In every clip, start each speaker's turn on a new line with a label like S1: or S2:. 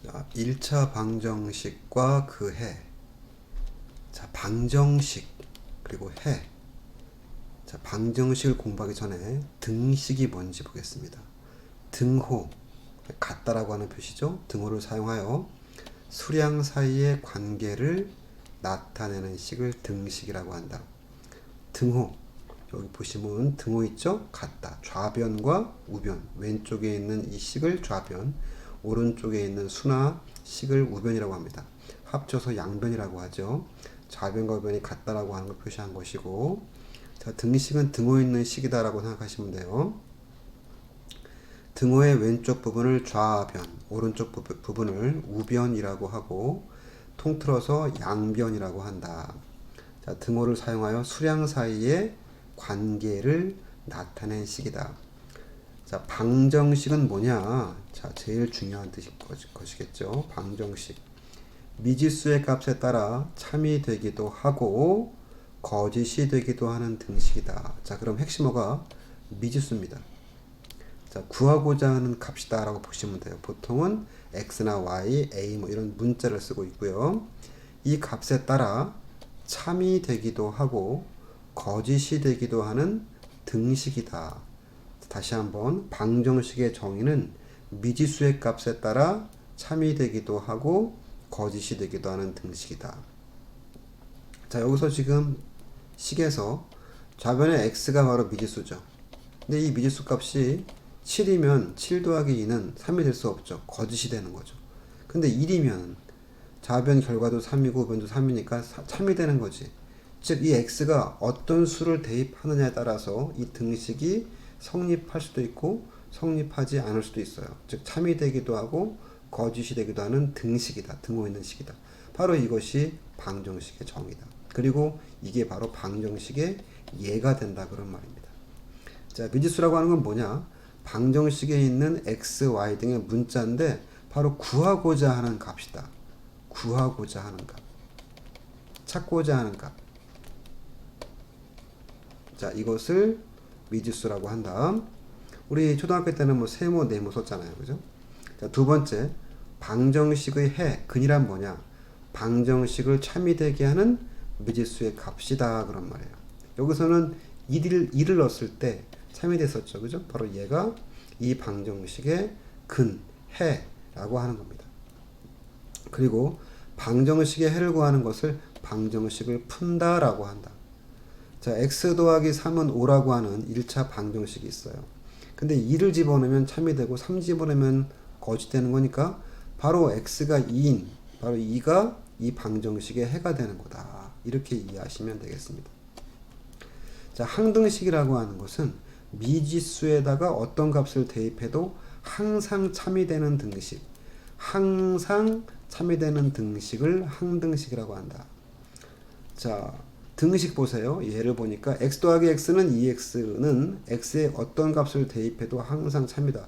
S1: 자, 1차 방정식과 그 해. 자, 방정식 그리고 해. 자, 방정식을 공부하기 전에 등식이 뭔지 보겠습니다. 등호, 같다라고 하는 표시죠. 등호를 사용하여 수량 사이의 관계를 나타내는 식을 등식이라고 한다. 등호, 여기 보시면 등호 있죠? 같다. 좌변과 우변, 왼쪽에 있는 이 식을 좌변, 오른쪽에 있는 수나 식을 우변이라고 합니다. 합쳐서 양변이라고 하죠. 좌변과 우변이 같다라고 하는 걸 표시한 것이고, 자, 등식은 등호 있는 식이다라고 생각하시면 돼요. 등호의 왼쪽 부분을 좌변, 오른쪽 부분을 우변이라고 하고, 통틀어서 양변이라고 한다. 자, 등호를 사용하여 수량 사이의 관계를 나타낸 식이다. 자, 방정식은 뭐냐? 자, 제일 중요한 것이겠죠. 방정식. 미지수의 값에 따라 참이 되기도 하고 거짓이 되기도 하는 등식이다. 자, 그럼 핵심어가 미지수입니다. 자, 구하고자 하는 값이다 라고 보시면 돼요. 보통은 x나 y, a 뭐 이런 문자를 쓰고 있고요. 이 값에 따라 참이 되기도 하고 거짓이 되기도 하는 등식이다. 다시 한번 방정식의 정의는 미지수의 값에 따라 참이 되기도 하고 거짓이 되기도 하는 등식이다. 자, 여기서 지금 식에서 좌변의 x가 바로 미지수죠. 근데 이 미지수 값이 7이면 7 더하기 2는 3이 될 수 없죠. 거짓이 되는 거죠. 근데 1이면 좌변 결과도 3이고 우변도 3이니까 참이 되는 거지. 즉 이 x가 어떤 수를 대입하느냐에 따라서 이 등식이 성립할 수도 있고 성립하지 않을 수도 있어요. 즉 참이 되기도 하고 거짓이 되기도 하는 등식이다. 등호 있는 식이다. 바로 이것이 방정식의 정의다. 그리고 이게 바로 방정식의 예가 된다 그런 말입니다. 자, 미지수라고 하는 건 뭐냐? 방정식에 있는 x, y 등의 문자인데 바로 구하고자 하는 값이다. 구하고자 하는 값. 찾고자 하는 값. 자, 이것을 미지수라고 한다. 우리 초등학교 때는 뭐 세모, 네모 썼잖아요. 그죠? 자, 두 번째, 방정식의 해, 근이란 뭐냐? 방정식을 참이 되게 하는 미지수의 값이다. 그런 말이에요. 여기서는 1을 넣었을 때 참이 됐었죠. 그죠? 바로 얘가 이 방정식의 근, 해라고 하는 겁니다. 그리고 방정식의 해를 구하는 것을 방정식을 푼다라고 한다. 자, x 더하기 3은 5라고 하는 1차 방정식이 있어요. 근데 2를 집어넣으면 참이 되고 3 집어넣으면 거짓 되는 거니까 바로 x가 2인 바로 2가 이 방정식의 해가 되는 거다. 이렇게 이해하시면 되겠습니다. 자, 항등식이라고 하는 것은 미지수에다가 어떤 값을 대입해도 항상 참이 되는 등식, 항상 참이 되는 등식을 항등식이라고 한다. 자, 등식 보세요. 예를 보니까 x 더하기 x는 2x는 x에 어떤 값을 대입해도 항상 참이다.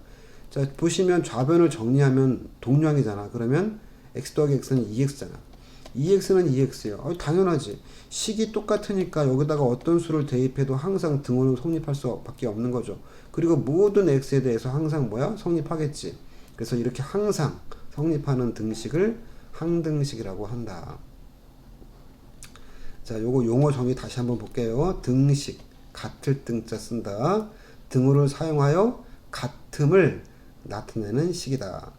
S1: 자, 보시면 좌변을 정리하면 동량이잖아. 그러면 x 더하기 x는 2x잖아. 2x는 2x예요. 당연하지. 식이 똑같으니까 여기다가 어떤 수를 대입해도 항상 등호는 성립할 수밖에 없는 거죠. 그리고 모든 x에 대해서 항상 뭐야? 성립하겠지. 그래서 이렇게 항상 성립하는 등식을 항등식이라고 한다. 자, 요거 용어 정의 다시 한번 볼게요. 등식, 같을 등자 쓴다. 등호를 사용하여 같음을 나타내는 식이다.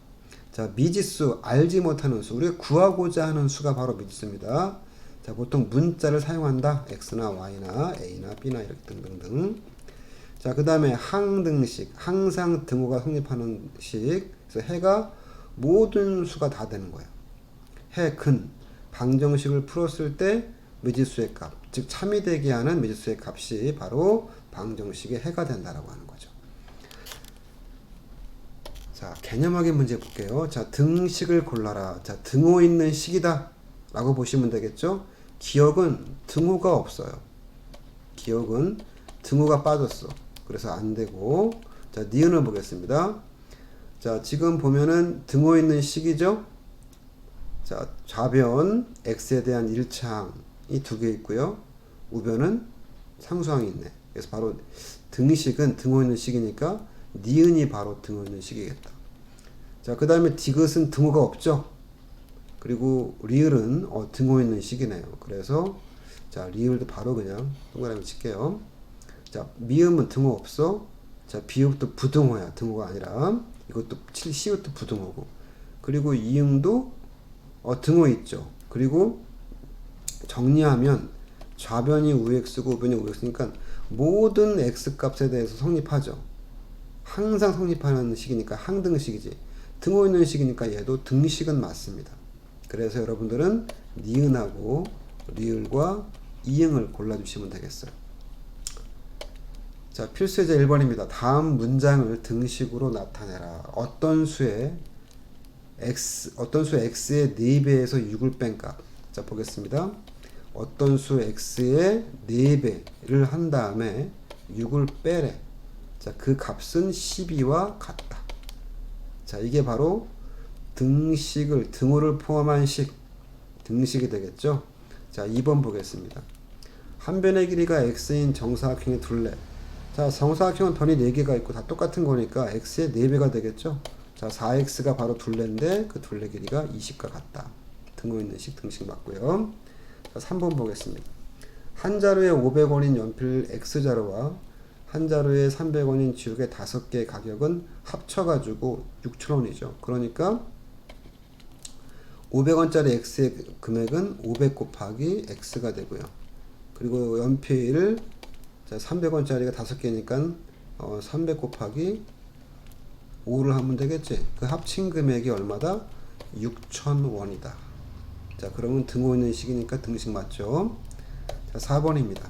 S1: 자, 미지수, 알지 못하는 수, 우리가 구하고자 하는 수가 바로 미지수입니다. 자, 보통 문자를 사용한다. x나 y나 a나 b나 이렇게 등등등. 자, 그 다음에 항등식, 항상 등호가 성립하는 식. 그래서 해가 모든 수가 다 되는 거예요. 해, 근, 방정식을 풀었을 때 미지수의 값, 즉 참이 되게 하는 미지수의 값이 바로 방정식의 해가 된다라고 하는 거죠. 자, 개념학의 문제 볼게요. 자, 등식을 골라라. 자, 등호 있는 식이다 라고 보시면 되겠죠. 기억은 등호가 없어요. 기억은 등호가 빠졌어. 그래서 안 되고. 자, 니은을 보겠습니다. 자, 지금 보면은 등호 있는 식이죠. 자, 좌변 x에 대한 1차항이 두 개 있고요. 우변은 상수항이 있네. 그래서 바로 등식은 등호 있는 식이니까 니은이 바로 등호 있는 식이겠다. 자, 그 다음에 디귿은 등호가 없죠. 그리고 리을은 등호 있는 식이네요. 그래서 자, 리을도 바로 그냥 동그라미 칠게요. 자, 미음은 등호 없어. 자, 비읍도 부등호야. 등호가 아니라. 이것도 시읒도 부등호고. 그리고 이응도 등호 있죠. 그리고 정리하면 좌변이 우x고 우변이 우x니까 모든 x값에 대해서 성립하죠. 항상 성립하는 식이니까 항등식이지. 등호 있는 식이니까 얘도 등식은 맞습니다. 그래서 여러분들은 니은하고 리을과 이응을 골라주시면 되겠어요. 자, 필수예제 1번입니다. 다음 문장을 등식으로 나타내라. 어떤 수의 x의 4배에서 6을 뺀 값. 자, 보겠습니다. 어떤 수 x의 4배를 한 다음에 6을 빼래. 자, 그 값은 12와 같다. 자, 이게 바로 등호를 포함한 등식이 되겠죠. 자, 2번 보겠습니다. 한 변의 길이가 x인 정사각형의 둘레. 자, 정사각형은 변이 4개가 있고 다 똑같은 거니까 x의 4배가 되겠죠. 자, 4x가 바로 둘레인데 그 둘레 길이가 20과 같다. 등호 있는 등식 맞고요. 자, 3번 보겠습니다. 한 자루에 500원인 연필 X자루와 한 자루에 300원인 지우개 5개의 가격은 합쳐가지고 6,000원이죠. 그러니까 500원짜리 X의 금액은 500 곱하기 X가 되고요. 그리고 연필을 300원짜리가 5개니까 300 곱하기 5를 하면 되겠지. 그 합친 금액이 얼마다? 6,000원이다. 자, 그러면 등호 있는 식이니까 등식 맞죠? 자, 4번입니다.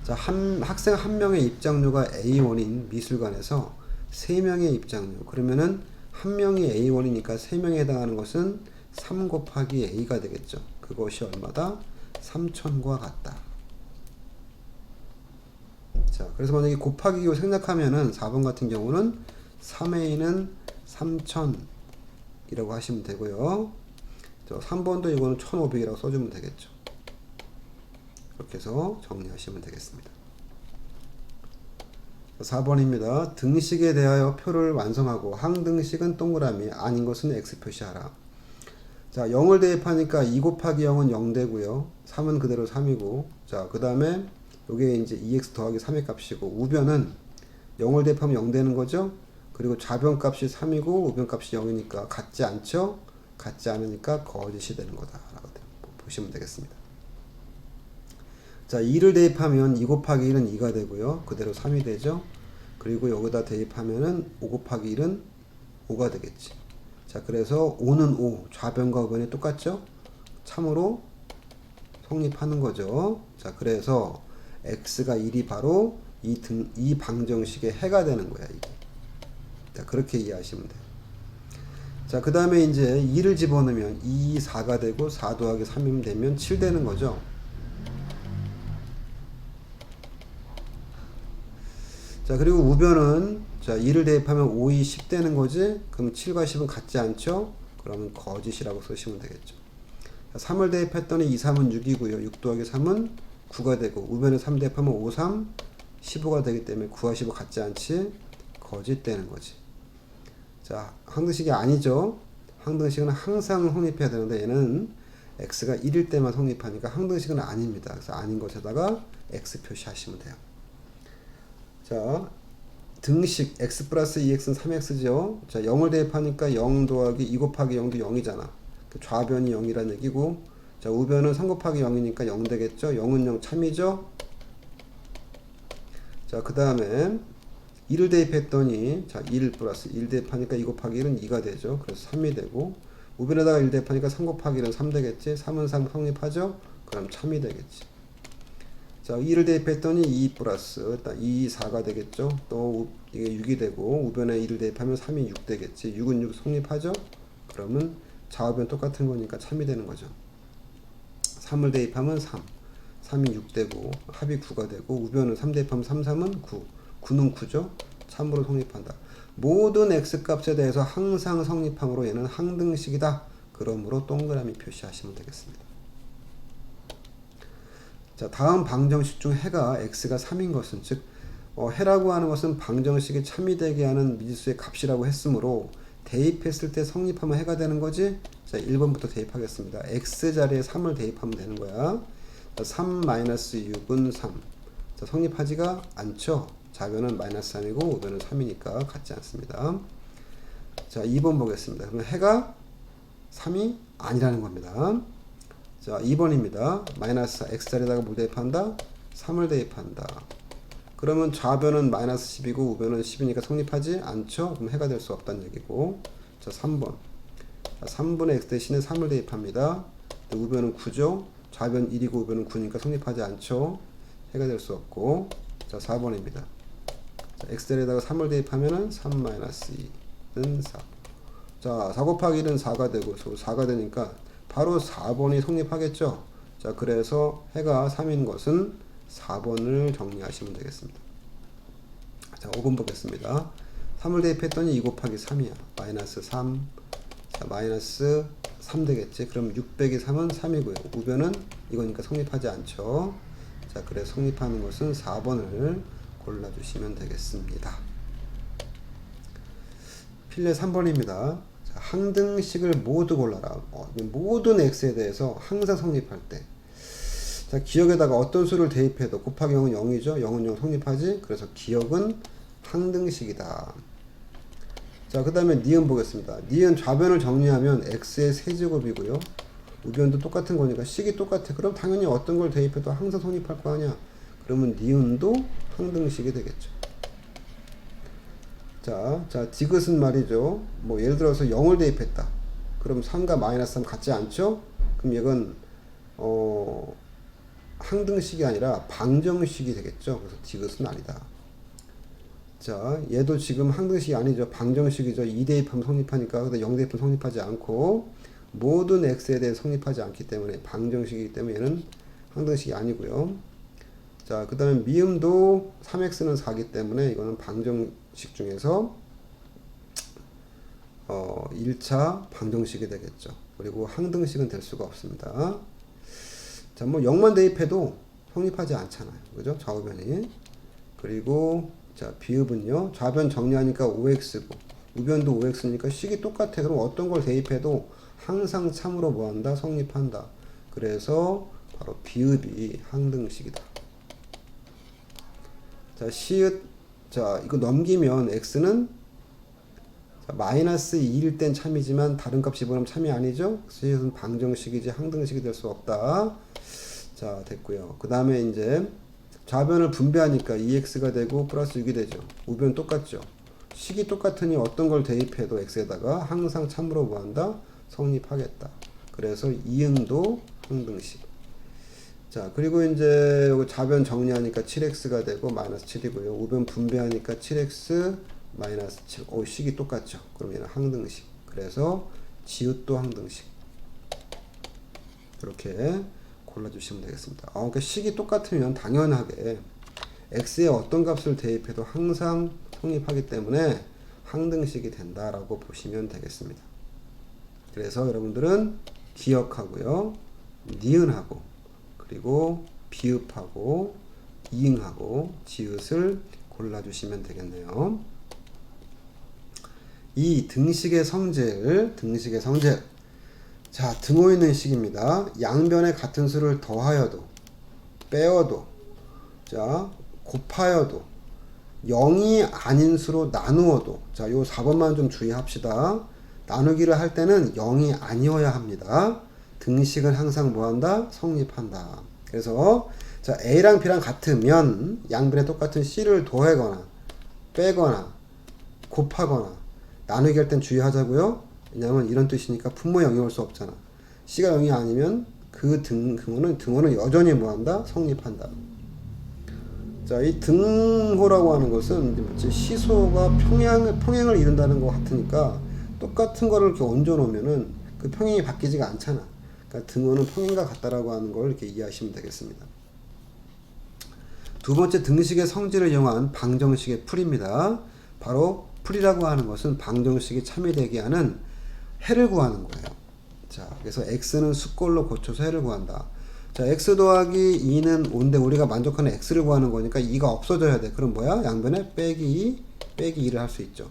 S1: 자, 학생 한 명의 입장료가 A1인 미술관에서 3명의 입장료. 그러면은 한 명이 A1이니까 3명에 해당하는 것은 3 곱하기 A가 되겠죠. 그것이 얼마다? 3,000과 같다. 자, 그래서 만약에 곱하기로 생각하면은 4번 같은 경우는 3A는 3,000이라고 하시면 되고요. 3번도 이거는 1,500이라고 써주면 되겠죠. 그렇게 해서 정리하시면 되겠습니다. 4번입니다. 등식에 대하여 표를 완성하고 항등식은 동그라미, 아닌 것은 X 표시하라. 자, 0을 대입하니까 2 곱하기 0은 0 되고요. 3은 그대로 3이고, 자, 그 다음에 요게 이제 2x 더하기 3의 값이고, 우변은 0을 대입하면 0 되는 거죠. 그리고 좌변 값이 3이고 우변 값이 0이니까 같지 않죠. 같지 않으니까 거짓이 되는 거다 라고 보시면 되겠습니다. 자, 2를 대입하면 2 곱하기 1은 2가 되고요. 그대로 3이 되죠. 그리고 여기다 대입하면은 5 곱하기 1은 5가 되겠지. 자, 그래서 5는 5, 좌변과 우변이 똑같죠? 참으로 성립하는 거죠. 자, 그래서 x가 1이 바로 이 방정식의 해가 되는 거야, 이게. 자, 그렇게 이해하시면 돼요. 자, 그 다음에 이제 2를 집어넣으면 2, 4가 되고 4 더하기 3이면 되면 7 되는 거죠. 자, 그리고 우변은 자, 2를 대입하면 5, 2, 10 되는 거지. 그럼 7과 10은 같지 않죠? 그러면 거짓이라고 쓰시면 되겠죠. 자, 3을 대입했더니 2, 3은 6이고요. 6 더하기 3은 9가 되고 우변에 3 대입하면 5, 3, 15가 되기 때문에 9와 15 같지 않지? 거짓 되는 거지. 자, 항등식이 아니죠. 항등식은 항상 성립해야 되는데 얘는 x가 1일 때만 성립하니까 항등식은 아닙니다. 그래서 아닌 것에다가 x 표시하시면 돼요. 자, 등식 x 플러스 2x는 3x죠. 자, 0을 대입하니까 0 더하기 2 곱하기 0도 0이잖아. 그 좌변이 0이라는 얘기고, 자, 우변은 3 곱하기 0이니까 0 되겠죠. 0은 0 참이죠. 자, 그 다음에 2를 대입했더니, 자, 1 플러스 1 대입하니까 2 곱하기 1은 2가 되죠. 그래서 3이 되고, 우변에다가 1 대입하니까 3 곱하기 1은 3 되겠지. 3은 3 성립하죠. 그럼 참이 되겠지. 자, 2를 대입했더니 2 플러스 2, 4가 되겠죠. 또 이게 6이 되고, 우변에 2를 대입하면 3이 6 되겠지. 6은 6 성립하죠. 그러면 좌우변 똑같은 거니까 참이 되는 거죠. 3을 대입하면 3, 3이 6 되고, 합이 9가 되고, 우변은 3 대입하면 3, 3은 9, 9는 9죠. 참으로 성립한다. 모든 x값에 대해서 항상 성립함으로 얘는 항등식이다. 그러므로 동그라미 표시하시면 되겠습니다. 자, 다음 방정식 중 해가 x가 3인 것은, 즉 해라고 하는 것은 방정식에 참이되게 하는 미지수의 값이라고 했으므로 대입했을 때 성립하면 해가 되는 거지. 자, 1번부터 대입하겠습니다. x 자리에 3을 대입하면 되는 거야. 자, 3-6은 3. 자, 성립하지가 않죠. 좌변은 -3이고 우변은 3이니까 같지 않습니다. 자, 2번 보겠습니다. 그러면 해가 3이 아니라는 겁니다. 자, 2번입니다. -4 x 자리에다가 뭘 대입한다? 3을 대입한다. 그러면 좌변은 -10이고 우변은 10이니까 성립하지 않죠? 그럼 해가 될 수 없다는 얘기고. 자, 3번. 자, 3분의 x 대신에 3을 대입합니다. 우변은 9죠? 좌변 1이고 우변은 9니까 성립하지 않죠? 해가 될 수 없고. 자, 4번입니다. 자, x자리에다가 3을 대입하면은 3-2는 4. 자, 4 곱하기 1은 4가 되고 4가 되니까 바로 4번이 성립하겠죠? 자, 그래서 해가 3인 것은 4번을 정리하시면 되겠습니다. 자, 5번 보겠습니다. 3을 대입했더니 2 곱하기 3이야. -3. 자, -3 되겠지. 그럼 6 빼기 3은 3이고요. 우변은 이거니까 성립하지 않죠. 자, 그래서 성립하는 것은 4번을 골라주시면 되겠습니다. 필레 3번입니다. 자, 항등식을 모두 골라라. 모든 x에 대해서 항상 성립할 때. 자, 기억에다가 어떤 수를 대입해도 곱하기 0은 0이죠. 0은 0 성립하지. 그래서 기억은 항등식이다. 자, 그 다음에 니은 보겠습니다. 니은 좌변을 정리하면 x의 세제곱이고요. 우변도 똑같은 거니까 식이 똑같아. 그럼 당연히 어떤 걸 대입해도 항상 성립할 거 아니야. 그러면 니은도 항등식이 되겠죠. 자, 디귿은 말이죠. 뭐 예를 들어서 0을 대입했다. 그럼 3과 -3 같지 않죠? 그럼 이건 항등식이 아니라 방정식이 되겠죠. 그래서 디귿은 아니다. 자, 얘도 지금 항등식이 아니죠. 방정식이죠. 2 대입하면 성립하니까. 근데 0 대입은 성립하지 않고 모든 x에 대해 성립하지 않기 때문에 방정식이기 때문에 얘는 항등식이 아니고요. 자, 그 다음에 미음도 3x는 4기 때문에 이거는 방정식 중에서 1차 방정식이 되겠죠. 그리고 항등식은 될 수가 없습니다. 자, 뭐 0만 대입해도 성립하지 않잖아요. 그죠? 좌우변이. 그리고 자, 비읍은요. 좌변 정리하니까 5x고 우변도 5x니까 식이 똑같아. 그럼 어떤 걸 대입해도 항상 참으로 뭐한다? 성립한다. 그래서 바로 비읍이 항등식이다. 자, 시읒. 자, 이거 넘기면 x는 -2일 땐 참이지만 다른 값 집어넣으면 참이 아니죠? 시읒은 방정식이지 항등식이 될 수 없다. 자, 됐고요. 그 다음에 이제 좌변을 분배하니까 2x가 되고 플러스 6이 되죠. 우변 똑같죠. 식이 똑같으니 어떤 걸 대입해도 x에다가 항상 참으로 뭐한다? 성립하겠다. 그래서 이응도 항등식. 자, 그리고 이제 여기 좌변 정리하니까 7x가 되고 -7이고요. 우변 분배하니까 7x -7. 식이 똑같죠. 그럼 얘는 항등식. 그래서 지읒도 항등식. 이렇게 골라주시면 되겠습니다. 그러니까 식이 똑같으면 당연하게 x에 어떤 값을 대입해도 항상 성립하기 때문에 항등식이 된다라고 보시면 되겠습니다. 그래서 여러분들은 기억하고요. 니은하고 그리고 비읍하고 이응하고 지읒을 골라주시면 되겠네요. 이 등식의 성질. 자, 등호 있는 식입니다. 양변에 같은 수를 더하여도 빼어도 자, 곱하여도 0이 아닌 수로 나누어도 자, 요 4번만 좀 주의합시다. 나누기를 할 때는 0이 아니어야 합니다. 등식은 항상 뭐한다? 성립한다. 그래서 자, A랑 B랑 같으면 양변에 똑같은 C를 더하거나 빼거나 곱하거나 나누기 할 땐 주의하자고요. 왜냐면 이런 뜻이니까 분모에 0이 올 수 없잖아. C가 0이 아니면 그 등호는 여전히 뭐한다? 성립한다. 자, 이 등호라고 하는 것은 시소가 평행을 이룬다는 것 같으니까 똑같은 거를 이렇게 얹어 놓으면은 그 평행이 바뀌지가 않잖아. 그러니까 등호는 평행과 같다라고 하는 걸 이렇게 이해하시면 되겠습니다. 두 번째 등식의 성질을 이용한 방정식의 풀입니다. 바로 풀이라고 하는 것은 방정식이 참여되게 하는 해를 구하는 거예요. 자, 그래서 x는 수꼴로 고쳐서 해를 구한다. 자, x 더하기 2는 5인데 우리가 만족하는 x를 구하는 거니까 2가 없어져야 돼. 그럼 뭐야? 양변에 빼기 2를 할 수 있죠.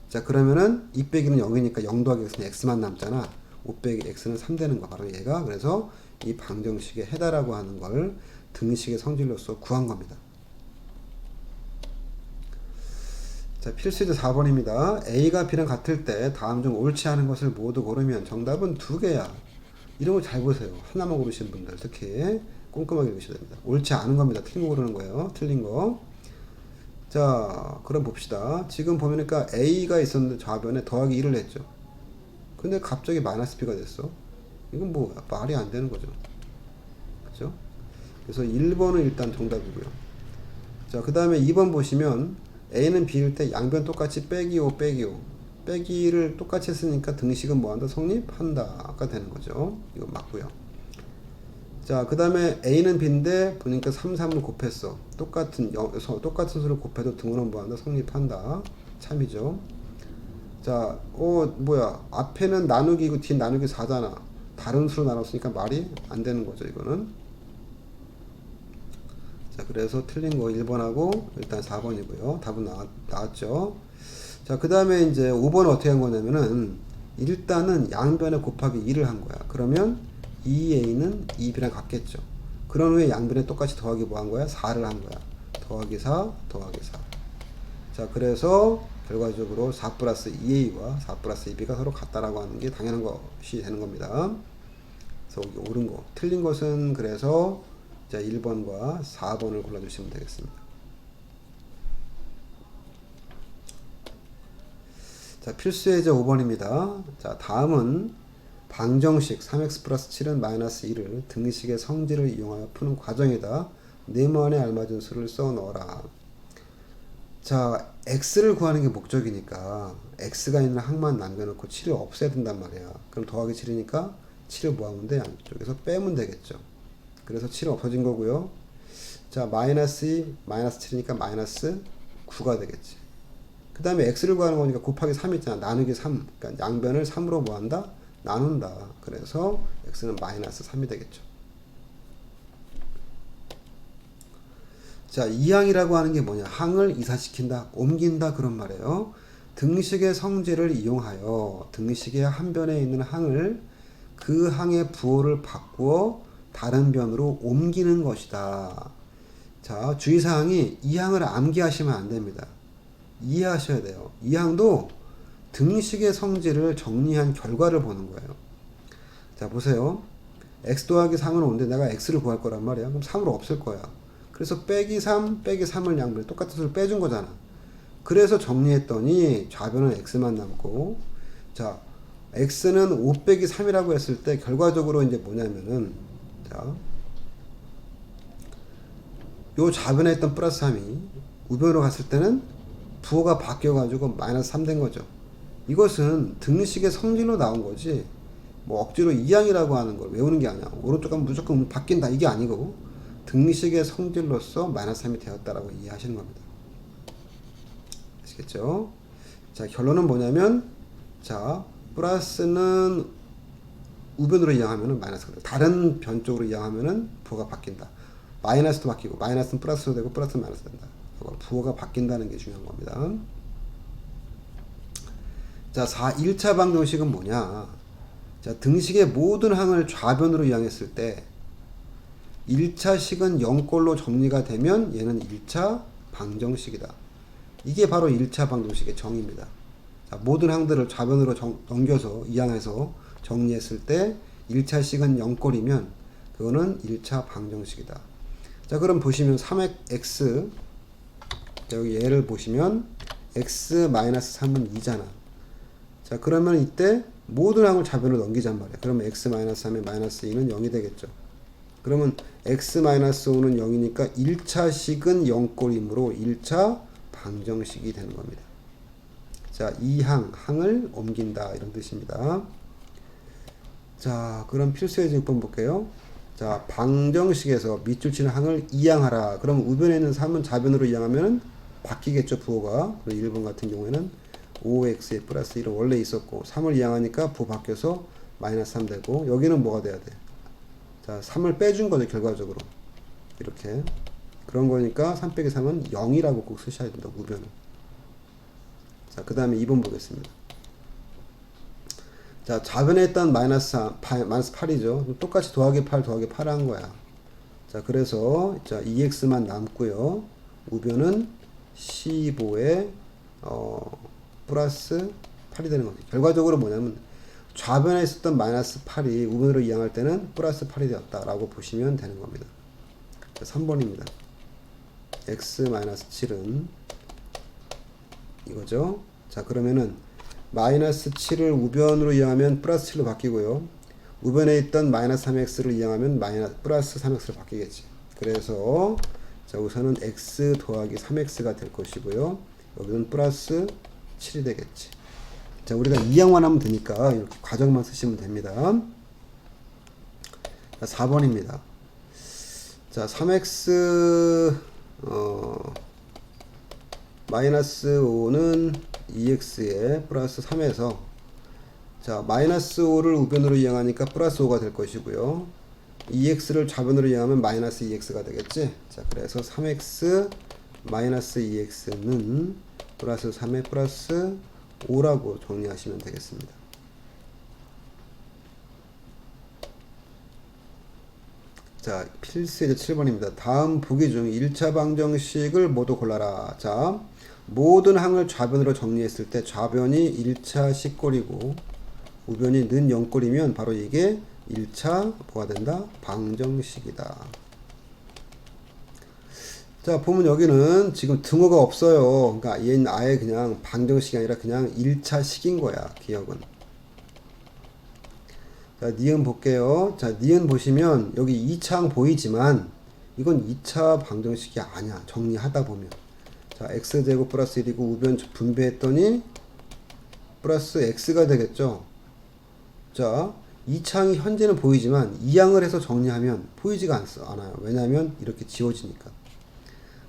S1: 자, 그러면은 2 빼기는 0이니까 0 더하기 x는 x만 남잖아. 5 빼기 x는 3 되는 거 바로 얘가. 그래서 이 방정식의 해다라고 하는 걸 등식의 성질로서 구한 겁니다. 자, 필수제 4번입니다. A가 B랑 같을 때 다음 중 옳지 않은 것을 모두 고르면 정답은 2개야. 이런 거 잘 보세요. 하나만 고르시는 분들 특히 꼼꼼하게 읽으셔야 됩니다. 옳지 않은 겁니다. 틀린 거 고르는 거예요. 틀린 거. 자, 그럼 봅시다. 지금 보니까 A가 있었는데 좌변에 더하기 1을 했죠. 근데 갑자기 마이너스 B가 됐어. 이건 뭐 말이 안 되는 거죠. 그죠? 그래서 1번은 일단 정답이고요. 자, 그 다음에 2번 보시면 A는 B일 때 양변 똑같이 빼기 5 빼기 5 빼기를 똑같이 했으니까 등식은 뭐한다? 성립한다가 되는 거죠. 이거 맞고요. 자, 그 다음에 A는 B인데 보니까 3, 3을 곱했어. 똑같은 수를 곱해도 등호는 뭐한다? 성립한다. 참이죠. 자, 뭐야. 앞에는 나누기고 뒤 나누기 4잖아. 다른 수로 나눴으니까 말이 안 되는 거죠, 이거는. 자, 그래서 틀린 거 1번하고 일단 4번이고요. 답은 나왔죠. 자, 그 다음에 이제 5번 어떻게 한 거냐면은 일단은 양변에 곱하기 2를 한 거야. 그러면 2a는 2b랑 같겠죠. 그런 후에 양변에 똑같이 더하기 뭐 한 거야? 4를 한 거야. 더하기 4 더하기 4. 자, 그래서 결과적으로 4 플러스 2a와 4 플러스 2b가 서로 같다라고 하는 게 당연한 것이 되는 겁니다. 그래서 여기 옳은 거. 틀린 것은 그래서 자, 1번과 4번을 골라주시면 되겠습니다. 자, 필수 예제 5번입니다. 자, 다음은 방정식 3x 플러스 7은 마이너스 1을 등식의 성질을 이용하여 푸는 과정에다 네모안에 알맞은 수를 써 넣어라. 자, x를 구하는 게 목적이니까 x가 있는 항만 남겨놓고 7을 없애야 된단 말이야. 그럼 더하기 7이니까 7을 뭐하면 돼? 양쪽에서 빼면 되겠죠. 그래서 7은 없어진 거고요. 자, 마이너스 2, 마이너스 7이니까 마이너스 9가 되겠지. 그 다음에 x를 구하는 거니까 곱하기 3 있잖아. 나누기 3. 그러니까 양변을 3으로 뭐한다? 나눈다. 그래서 x는 마이너스 3이 되겠죠. 자, 이항이라고 하는 게 뭐냐? 항을 이사시킨다, 옮긴다 그런 말이에요. 등식의 성질을 이용하여 등식의 한 변에 있는 항을 그 항의 부호를 바꾸어 다른 변으로 옮기는 것이다. 자, 주의사항이 이 항을 암기하시면 안 됩니다. 이해하셔야 돼요. 이 항도 등식의 성질을 정리한 결과를 보는 거예요. 자, 보세요. x 더하기 3은 5인데 내가 x를 구할 거란 말이야. 그럼 3으로 없앨 거야. 그래서 빼기 3, 빼기 3을 양변 똑같은 수를 빼준 거잖아. 그래서 정리했더니 좌변은 x만 남고, 자, x는 5 빼기 3이라고 했을 때 결과적으로 이제 뭐냐면은, 자, 요 좌변에 있던 플러스 3이 우변으로 갔을 때는 부호가 바뀌어가지고 마이너스 3 된 거죠. 이것은 등식의 성질로 나온 거지, 뭐 억지로 이항이라고 하는 걸 외우는 게 아니야. 오른쪽 가면 무조건 바뀐다 이게 아니고 등식의 성질로서 마이너스 3이 되었다라고 이해하시는 겁니다. 아시겠죠? 자, 결론은 뭐냐면, 자, 플러스는 우변으로 이항하면은 마이너스가 되고 다른 변 쪽으로 이항하면은 부호가 바뀐다. 마이너스도 바뀌고 마이너스는 플러스도 되고 플러스는 마이너스 된다. 부호가 바뀐다는 게 중요한 겁니다. 자, 1차 방정식은 뭐냐? 자, 등식의 모든 항을 좌변으로 이항했을 때 1차 식은 0꼴로 정리가 되면 얘는 1차 방정식이다. 이게 바로 1차 방정식의 정의입니다. 자, 모든 항들을 좌변으로 넘겨서 이항해서 정리했을 때 1차 식은 0꼴이면 그거는 1차 방정식이다. 자, 그럼 보시면 3x, 여기 얘를 보시면 x-3은 2잖아. 자, 그러면 이때 모든 항을 좌변으로 넘기잔 말이야. 그러면 x-3의 마이너스 2는 0이 되겠죠. 그러면 x-5는 0이니까 1차 식은 0꼴이므로 1차 방정식이 되는 겁니다. 자, 이 항을 옮긴다 이런 뜻입니다. 자, 그럼 필수의 증법 볼게요. 자, 방정식에서 밑줄 치는 항을 이항하라. 그럼 우변에 있는 3은 좌변으로 이항하면 바뀌겠죠, 부호가. 1번 같은 경우에는 5x에 플러스 1은 원래 있었고 3을 이항하니까 부호 바뀌어서 마이너스 3 되고, 여기는 뭐가 돼야 돼? 자, 3을 빼준 거죠, 결과적으로. 이렇게. 그런 거니까 3 빼기 3은 0이라고 꼭 쓰셔야 된다, 우변을. 자, 그 다음에 2번 보겠습니다. 자, 좌변에 있던 마이너스 8이죠. 똑같이 더하기 8, 더하기 8 한 거야. 자, 그래서, 자, 2x만 남고요. 우변은 15에, 플러스 8이 되는 거죠. 결과적으로 뭐냐면, 좌변에 있었던 마이너스 8이 우변으로 이항할 때는 플러스 8이 되었다라고 보시면 되는 겁니다. 자, 3번입니다. x-7은 이거죠. 자, 그러면은 마이너스 7을 우변으로 이항하면 플러스 7로 바뀌고요. 우변에 있던 마이너스 3x를 이항하면 플러스 3x로 바뀌겠지. 그래서 자, 우선은 x 더하기 3x가 될 것이고요. 여기는 플러스 7이 되겠지. 자, 우리가 이항만 하면 되니까 이렇게 과정만 쓰시면 됩니다. 자, 4번입니다. 자, 3x 마이너스 5는 2x에 플러스 3에서 자, 마이너스 5를 우변으로 이항하니까 플러스 5가 될 것이고요. 2x를 좌변으로 이항하면 마이너스 2x가 되겠지. 자, 그래서 3x 마이너스 2x는 플러스 3에 플러스 5라고 정리하시면 되겠습니다. 자, 필수의 7번입니다. 다음 보기 중 1차 방정식을 모두 골라라. 자, 모든 항을 좌변으로 정리했을 때 좌변이 1차 식꼴이고 우변이 는 0꼴이면 바로 이게 1차 뭐가 된다? 방정식이다. 자, 보면 여기는 지금 등호가 없어요. 그러니까 얘는 아예 그냥 방정식이 아니라 그냥 1차 식인 거야, 기억은. 자, 니은 볼게요. 자, 니은 보시면 여기 2차항 보이지만 이건 2차 방정식이 아니야. 정리하다 보면. 자, x제곱 플러스 1이고 우변 분배했더니 플러스 x가 되겠죠. 자, 2차항이 현재는 보이지만 2항을 해서 정리하면 보이지가 않아요. 왜냐하면 이렇게 지워지니까.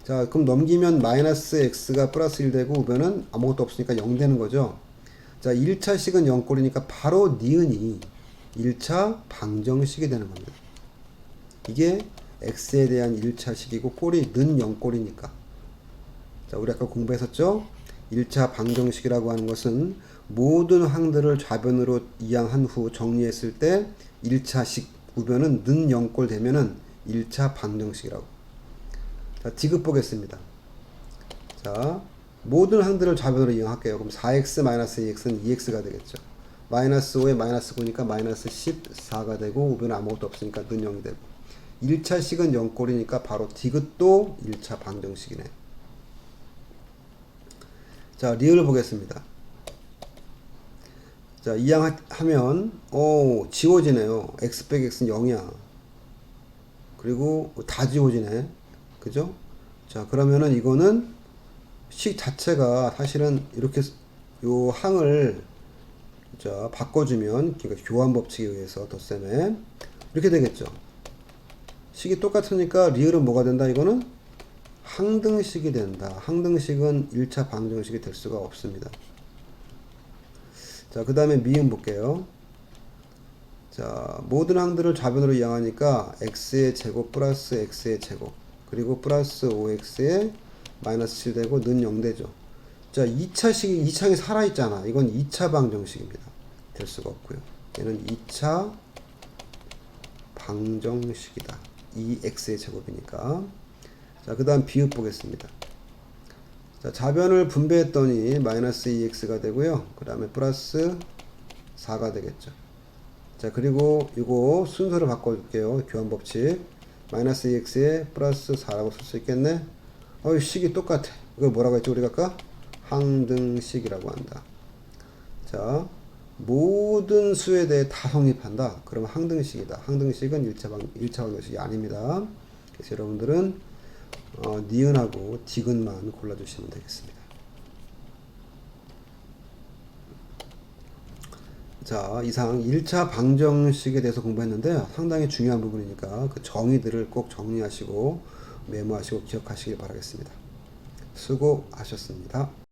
S1: 자, 그럼 넘기면 마이너스 x가 플러스 1 되고 우변은 아무것도 없으니까 0 되는 거죠. 자, 1차식은 0꼴이니까 바로 니은이 1차 방정식이 되는 겁니다. 이게 x에 대한 1차식이고 꼴이 는 0꼴이니까. 자, 우리 아까 공부했었죠? 1차 방정식이라고 하는 것은 모든 항들을 좌변으로 이항한 후 정리했을 때 1차식 우변은 는 0꼴 되면은 1차 방정식이라고. 자, 디귿 보겠습니다. 자, 모든 항들을 좌변으로 이용할게요. 그럼 4x-2x는 2x가 되겠죠. 마이너스 5에 마이너스 9니까 마이너스 14가 되고 우변은 아무것도 없으니까 는 0이 되고 1차식은 0꼴이니까 바로 디귿도 1차 방정식이네. 자, 리을을 보겠습니다. 자, 이항하면 지워지네요. x 빼기 x는 0이야. 그리고 다 지워지네. 그죠? 자, 그러면은 이거는 식 자체가 사실은 이렇게 요 항을 자, 바꿔주면 그러니까 교환 법칙에 의해서 덧셈에 이렇게 되겠죠. 식이 똑같으니까 리을은 뭐가 된다? 이거는 항등식이 된다. 항등식은 1차 방정식이 될 수가 없습니다. 자, 그 다음에 미음 볼게요. 자, 모든 항들을 좌변으로 이항하니까 x의 제곱 플러스 x의 제곱 그리고 플러스 5x에 마이너스 7 되고 는 0 되죠. 자, 2차항이 살아있잖아. 이건 2차 방정식입니다. 될 수가 없고요. 얘는 2차 방정식이다. 2x의 제곱이니까. 자, 그 다음 비읍 보겠습니다. 자, 좌변을 분배했더니 마이너스 2x가 되고요. 그 다음에 플러스 4가 되겠죠. 자, 그리고 이거 순서를 바꿔줄게요. 교환 법칙. 마이너스 2x에 플러스 4라고 쓸 수 있겠네. 식이 똑같아. 이걸 뭐라고 했죠? 우리가 아까 항등식이라고 한다. 자, 모든 수에 대해 다 성립한다. 그러면 항등식이다. 항등식은 1차 방정식이 아닙니다. 그래서 여러분들은 니은하고 디귿만 골라주시면 되겠습니다. 자, 이상 1차 방정식에 대해서 공부했는데요. 상당히 중요한 부분이니까 그 정의들을 꼭 정리하시고 메모하시고 기억하시길 바라겠습니다. 수고하셨습니다.